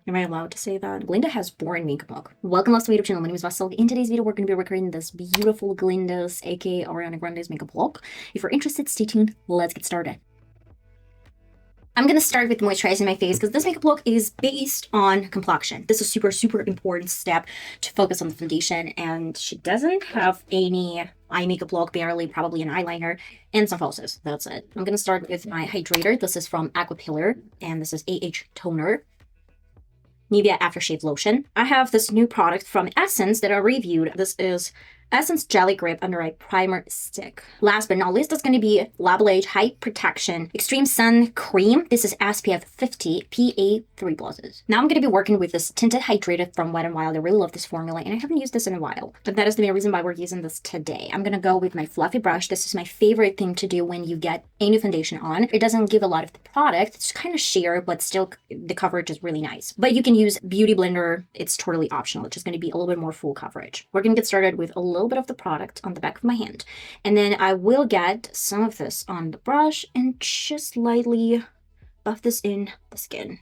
Am I allowed to say that? Glinda has boring makeup look. Welcome to my YouTube channel. My name is VassaOlga. In today's video, we're going to be recording this beautiful Glinda's, aka Ariana Grande's makeup look. If you're interested, stay tuned. Let's get started. I'm going to start with moisturizing my face because this makeup look is based on complexion. This is super important step to focus on the foundation, and she doesn't have any eye makeup look, barely, probably an eyeliner and some falsies. That's it. I'm going to start with my hydrator. This is from Aqua Peeler, and this is AH Toner. Nivea aftershave lotion. I have this new product from Essence that I reviewed. This is Essence Jelly Grip Under Eye Primer Stick. Last but not least, that's going to be Lebelage High Protection Extreme Sun Cream. This is SPF 50 PA3+. Now I'm going to be working with this tinted hydrator from Wet n Wild. I really love this formula and I haven't used this in a while, but that is the main reason why we're using this today. I'm going to go with my fluffy brush. This is my favorite thing to do when you get any foundation on. It doesn't give a lot of the product. It's kind of sheer, but still the coverage is really nice. But you can use Beauty Blender. It's totally optional. It's just going to be a little bit more full coverage. We're going to get started with a little bit of the product on the back of my hand, and then I will get some of this on the brush and just lightly buff this in the skin.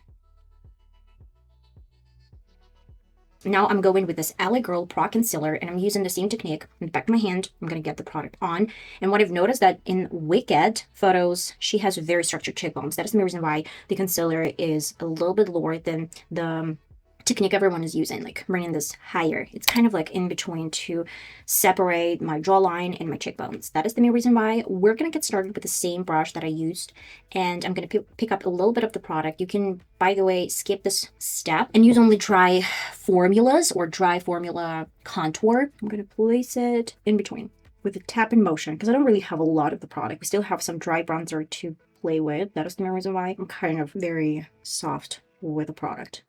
Now I'm going with this L.A.Girl Pro Concealer, and I'm using the same technique on the back of my hand. I'm going to get the product on, and what I've noticed that in Wicked photos, she has very structured cheekbones. That is the reason why the concealer is a little bit lower than the technique everyone is using, like bringing this higher. It's kind of like in between to separate my jawline and my cheekbones. That is the main reason why we're going to get started with the same brush that I used, and I'm going to pick up a little bit of the product. You can, by the way, skip this step and use only dry formulas or dry formula contour. I'm going to place it in between with a tap and motion because I don't really have a lot of the product. We still have some dry bronzer to play with. That is the main reason why I'm kind of very soft with the product.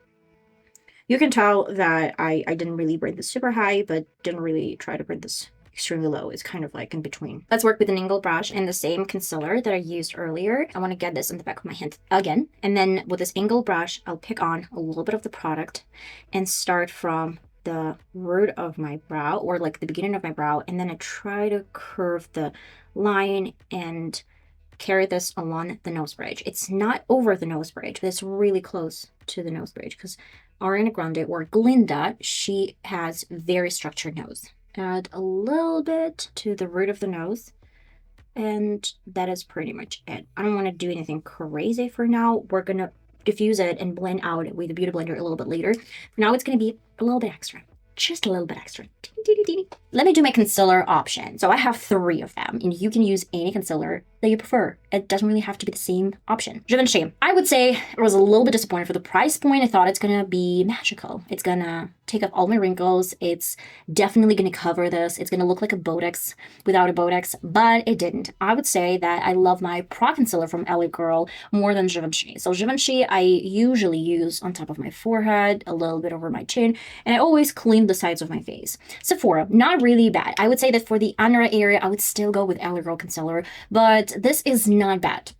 You can tell that I didn't really bring this super high, but didn't really try to bring this extremely low. It's kind of like in between. Let's work with an angled brush and the same concealer that I used earlier. I want to get this on the back of my hand again. And then with this angled brush, I'll pick on a little bit of the product and start from the root of my brow, or like the beginning of my brow. And then I try to curve the line and carry this along the nose bridge. It's not over the nose bridge, but it's really close to the nose bridge because Ariana Grande, or Glinda, she has very structured nose. Add a little bit to the root of the nose, and that is pretty much it. I don't want to do anything crazy for now. We're going to diffuse it and blend out with the Beauty Blender a little bit later. Now it's going to be a little bit extra. Just a little bit extra. Let me do my concealer option. So I have 3 of them, and you can use any concealer that you prefer. It doesn't really have to be the same option. Givenchy. I would say I was a little bit disappointed for the price point. I thought it's gonna be magical. It's gonna take up all my wrinkles. It's definitely gonna cover this. It's gonna look like a Botox without a Botox, but it didn't. I would say that I love my Pro Concealer from L.A.Girl more than Givenchy. So Givenchy I usually use on top of my forehead, a little bit over my chin, and I always clean the sides of my face. Sephora, not really bad. I would say that for the under eye area, I would still go with L.A.Girl Concealer, but this is not bad.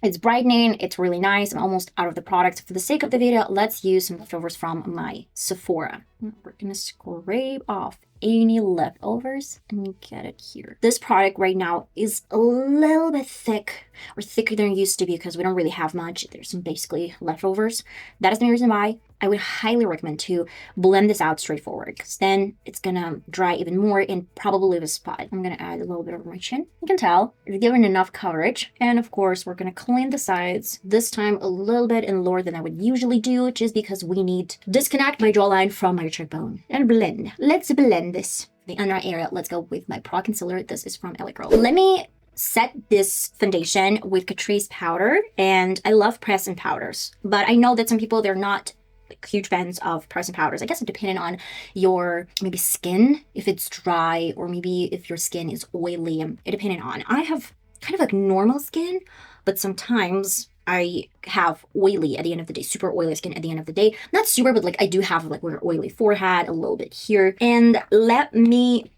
It's brightening, it's really nice. I'm almost out of the product. For the sake of the video, let's use some leftovers from my Sephora. We're gonna scrape off any leftovers and get it here. This product right now is a little bit thick, or thicker than it used to be because we don't really have much. There's some basically leftovers. That is the reason why I would highly recommend to blend this out straightforward, because then it's gonna dry even more and probably leave a spot. I'm gonna add a little bit over my chin. You can tell it's given enough coverage. And of course, we're gonna clean the sides, this time a little bit and lower than I would usually do, just because we need to disconnect my jawline from my cheekbone and blend. Let's blend this. The under eye area, let's go with my Pro Concealer. This is from L.A.Girl. Let me set this foundation with catrice powder, and I love press-on powders, but I know that some people, they're not huge fans of press-on powders. I guess it depending on your maybe skin, if it's dry, or maybe if your skin is oily, it depending on. I have kind of like normal skin, but sometimes I have oily at the end of the day, super oily skin at the end of the day. Not super, but like I do have like oily forehead, a little bit here. And let me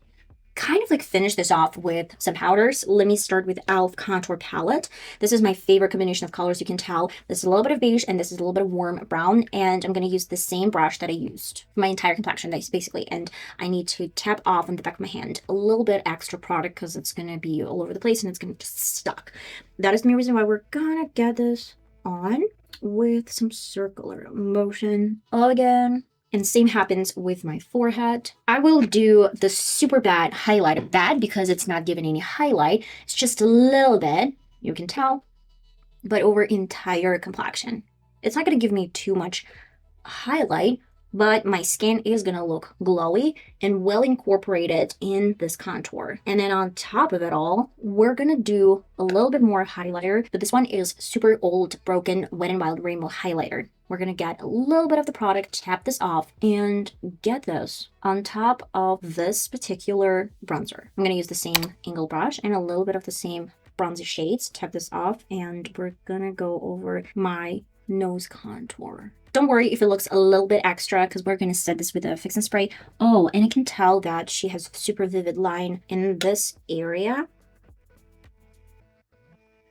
kind of like finish this off with some powders. Let me start with e.l.f. Contour Palette. This is my favorite combination of colors. You can tell this is a little bit of beige and this is a little bit of warm brown, and I'm going to use the same brush that I used for my entire complexion basically, and I need to tap off on the back of my hand a little bit extra product because it's going to be all over the place and it's going to just stuck. That is the main reason why we're gonna get this on. with some circular motion again. And same happens with my forehead. I will do the super bad highlight, bad because it's not giving any highlight. It's just a little bit, you can tell, but over entire complexion. It's not going to give me too much highlight, but my skin is going to look glowy and well incorporated in this contour. And then on top of it all, we're going to do a little bit more highlighter, but this one is super old, broken Wet n Wild Rainbow Highlighter. We're going to get a little bit of the product, tap this off, and get this on top of this particular bronzer. I'm going to use the same angle brush and a little bit of the same bronzer shades, tap this off, and we're going to go over my nose contour. Don't worry if it looks a little bit extra because we're going to set this with a fix and spray. Oh, and I can tell that she has super vivid line in this area.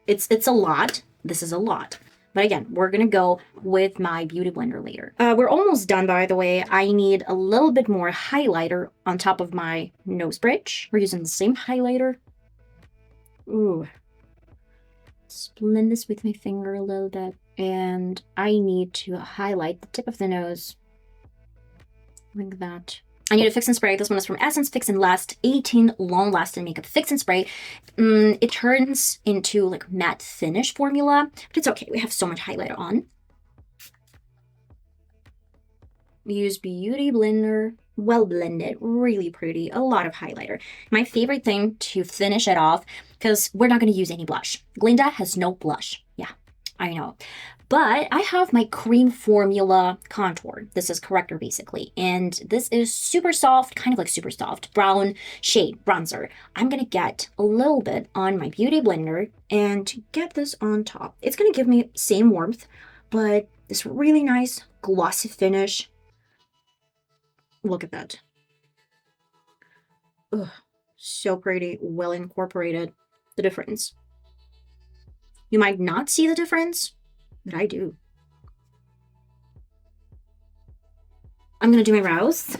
It's a lot. This is a lot. But again, we're going to go with my beauty blender later. We're almost done, by the way. I need a little bit more highlighter on top of my nose bridge. We're using the same highlighter. Ooh. Just blend this with my finger a little bit. And I need to highlight the tip of the nose like that. I need a fix and spray. This one is from Essence Fix and Last 18 Long Lasting Makeup Fix and Spray. It turns into like matte finish formula, but it's okay. We have so much highlighter on. Use Beauty Blender. Well blended, really pretty, a lot of highlighter. My favorite thing to finish it off, because we're not going to use any blush. Glinda has no blush. Yeah, I know. But I have my cream formula contour. This is corrector basically. And this is super soft, kind of like super soft, brown shade bronzer. I'm going to get a little bit on my Beauty Blender and get this on top. It's going to give me same warmth, but this really nice glossy finish. Look at that. Ugh, so pretty, well incorporated. The difference. You might not see the difference, but I do. I'm gonna do my brows.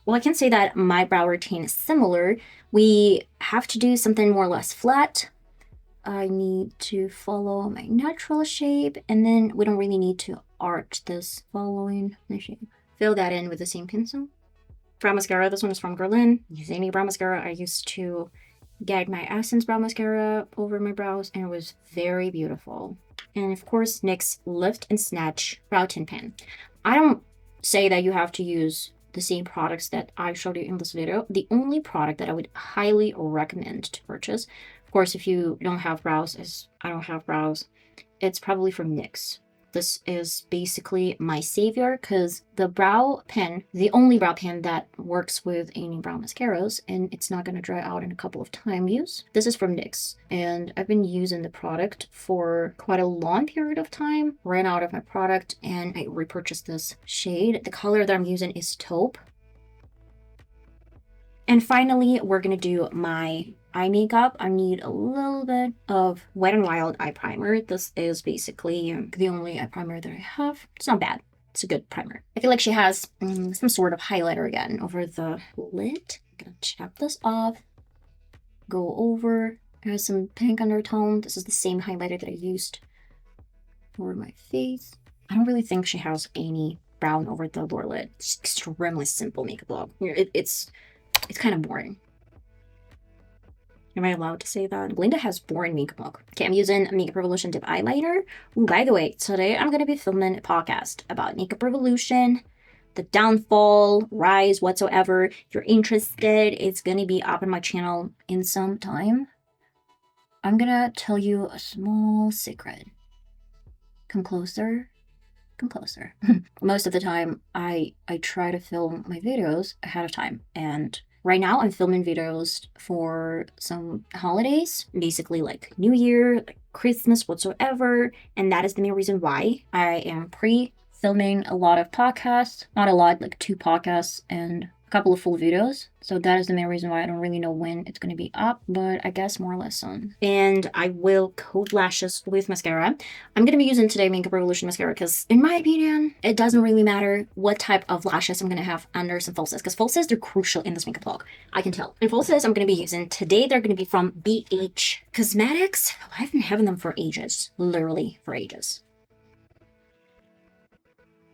Well, I can say that my brow routine is similar. We have to do something more or less flat. I need to follow my natural shape, and then we don't really need to arch this following my shape. Fill that in with the same pencil. Brow mascara, this one is from Guerlain. Use any brow mascara. I used to get my Essence brow mascara over my brows, and it was very beautiful. And of course, NYX Lift and Snatch Brow Tint Pen. I don't say that you have to use the same products that I showed you in this video. The only product that I would highly recommend to purchase, of course, if you don't have brows, as I don't have brows, it's probably from NYX. This is basically my savior because the brow pen, the only brow pen that works with any brow mascaras, and it's not going to dry out in a couple of time use. This is from NYX, and I've been using the product for quite a long period of time. Ran out of my product, and I repurchased this shade. The color that I'm using is taupe. And finally, we're going to do my eye makeup. I need a little bit of Wet n Wild eye primer. This is basically the only eye primer that I have. It's not bad. It's a good primer. I feel like she has some sort of highlighter again over the lid. I'm going to tap this off. Go over. It has some pink undertone. This is the same highlighter that I used for my face. I don't really think she has any brown over the lower lid. It's extremely simple makeup look. It's kind of boring. Am I allowed to say that? Glinda has boring makeup look. Okay, I'm using Makeup Revolution Dip Eyeliner. Ooh, by the way, today I'm going to be filming a podcast about Makeup Revolution, the downfall, rise, whatsoever. If you're interested, it's going to be up on my channel in some time. I'm going to tell you a small secret. Come closer. Come closer. Most of the time, I try to film my videos ahead of time, and right now I'm filming videos for some holidays, basically like New Year, like Christmas, whatsoever, and that is the main reason why I am pre-filming a lot of podcasts. Not a lot, like 2 podcasts and a couple of full videos. So that is the main reason why I don't really know when it's going to be up, but I guess more or less soon. And I will coat lashes with mascara. I'm going to be using today Makeup Revolution mascara because in my opinion, it doesn't really matter what type of lashes I'm going to have under some falsies, because falsies, they're crucial in this makeup look. I can tell. And falsies I'm going to be using today, they're going to be from BH Cosmetics. I've been having them for ages, literally for ages.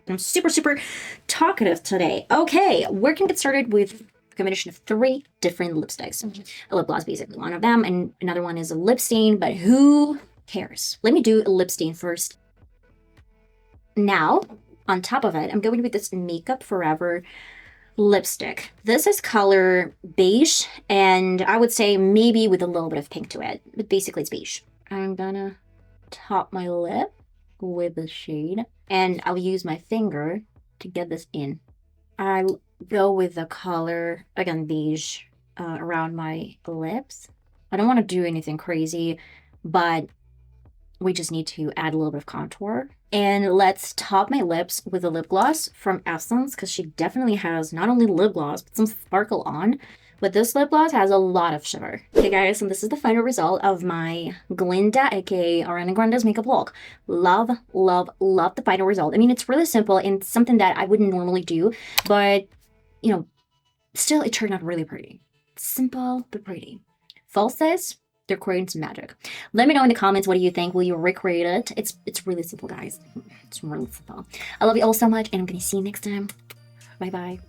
I'm super, super talkative today. Okay, we're gonna get started with a combination of 3 different lipsticks. A lip gloss, basically one of them, and another one is a lip stain, but who cares? Let me do a lip stain first. Now, on top of it, I'm going with this Makeup Forever lipstick. This is color beige, and I would say maybe with a little bit of pink to it, but basically it's beige. I'm gonna top my lip with the shade, and I'll use my finger to get this in. I'll go with the color, again, beige, around my lips. I don't want to do anything crazy, but we just need to add a little bit of contour. And let's top my lips with a lip gloss from Essence, because she definitely has not only lip gloss, but some sparkle on. But this lip gloss has a lot of shimmer. Okay guys, and this is the final result of my Glinda, aka Ariana Grande's makeup look. Love, love, love the final result. I mean, it's really simple and something that I wouldn't normally do, but, you know, still it turned out really pretty. Simple, but pretty. Falsies, they're creating some magic. Let me know in the comments, what do you think? Will you recreate it? It's really simple, guys. It's really simple. I love you all so much, and I'm gonna see you next time. Bye-bye.